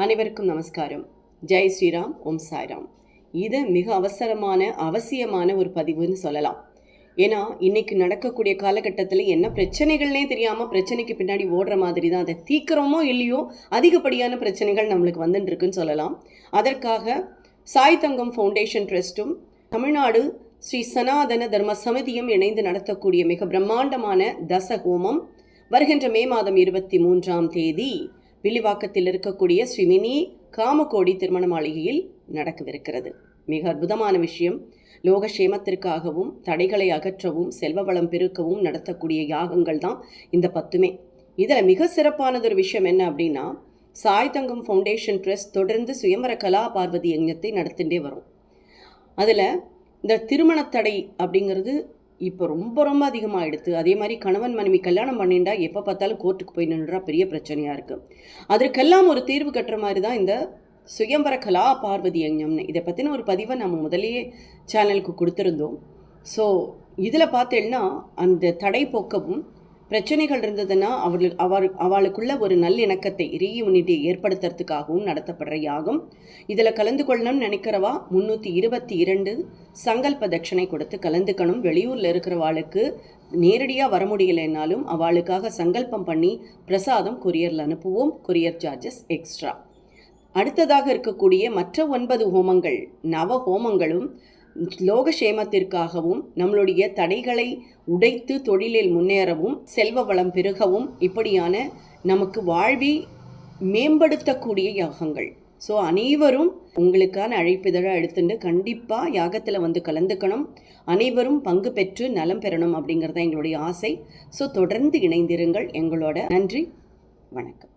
அனைவருக்கும் நமஸ்காரம். ஜெய் ஸ்ரீராம், ஓம் சாய்ராம். இது மிக அவசியமான ஒரு பதிவுன்னு சொல்லலாம். ஏன்னா இன்னைக்கு நடக்கக்கூடிய காலகட்டத்தில் என்ன பிரச்சனைகள்னே தெரியாமல் பிரச்சனைக்கு பின்னாடி ஓடுற மாதிரி தான். அதை தீக்கிறோமோ இல்லையோ அதிகப்படியான பிரச்சனைகள் நம்மளுக்கு வந்துட்டு இருக்குன்னு சொல்லலாம். அதற்காக சாய் தங்கம் ஃபவுண்டேஷன் ட்ரஸ்ட்டும் தமிழ்நாடு ஸ்ரீ சனாதன தர்ம சமிதியும் இணைந்து நடத்தக்கூடிய மிக பிரம்மாண்டமான தச ஹோமம் வருகின்ற மே மாதம் 23ஆம் தேதி வில்லிவாக்கத்தில் இருக்கக்கூடிய ஸ்ரீ மினி காமகோடி திருமண மாளிகையில் நடக்கவிருக்கிறது. மிக அற்புதமான விஷயம். லோகக்ஷேமத்திற்காகவும் தடைகளை அகற்றவும் செல்வ வளம் பெருக்கவும் நடத்தக்கூடிய யாகங்கள் தான் இந்த 10மே. இதில் மிக சிறப்பானதொரு விஷயம் என்ன அப்படின்னா, சாய் தங்கம் ஃபவுண்டேஷன் ட்ரஸ்ட் தொடர்ந்து சுயம்பர கலா பார்வதி யஜ்ஞத்தை நடத்திகிட்டே வரும். அதில் இந்த திருமணத்தடை அப்படிங்கிறது இப்போ ரொம்ப அதிகமாகிடுது. அதே மாதிரி கணவன் மனைவி கல்யாணம் பண்ணிண்டா எப்போ பார்த்தாலும் கோர்ட்டுக்கு போய் நின்றா பெரிய பிரச்சனையாக இருக்குது. அதற்கெல்லாம் ஒரு தீர்வு கட்டுற மாதிரி தான் இந்த சுயம்பர கலா பார்வதி யஜ்ஞம்னு. இதை பற்றின ஒரு பதிவை நம்ம முதலேயே சேனலுக்கு கொடுத்துருந்தோம். ஸோ இதில் பார்த்தேன்னா அந்த தடை போக்கவும் பிரச்சனைகள் இருந்ததுன்னா அவளுக்குள்ள ஒரு நல்லிணக்கத்தை ரீயூனிட்டி ஏற்படுத்துறதுக்காகவும் நடத்தப்படுற யாகம். இதில் கலந்து கொள்ளணும்னு நினைக்கிறவா 322 சங்கல்ப தட்சணை கொடுத்து கலந்துக்கணும். வெளியூரில் இருக்கிறவாளுக்கு நேரடியாக வர முடியலைன்னாலும் அவளுக்காக சங்கல்பம் பண்ணி பிரசாதம் கொரியரில் அனுப்புவோம். Courier charges extra. அடுத்ததாக இருக்கக்கூடிய மற்ற 9 ஹோமங்கள் நவ ஹோமங்களும் லோகக்ஷேமத்திற்காகவும் நம்மளுடைய தடைகளை உடைத்து தொழிலில் முன்னேறவும் செல்வ வளம் பெருகவும் இப்படியான நமக்கு வாழ்வி மேம்படுத்தக்கூடிய யாகங்கள். ஸோ அனைவரும் உங்களுக்கான அழைப்பிதழை எடுத்துட்டு கண்டிப்பாக யாகத்தில் வந்து கலந்துக்கணும். அனைவரும் பங்கு பெற்று நலம் பெறணும் அப்படிங்கிறது தான் எங்களுடைய ஆசை. ஸோ தொடர்ந்து இணைந்திருங்கள் எங்களோட. நன்றி, வணக்கம்.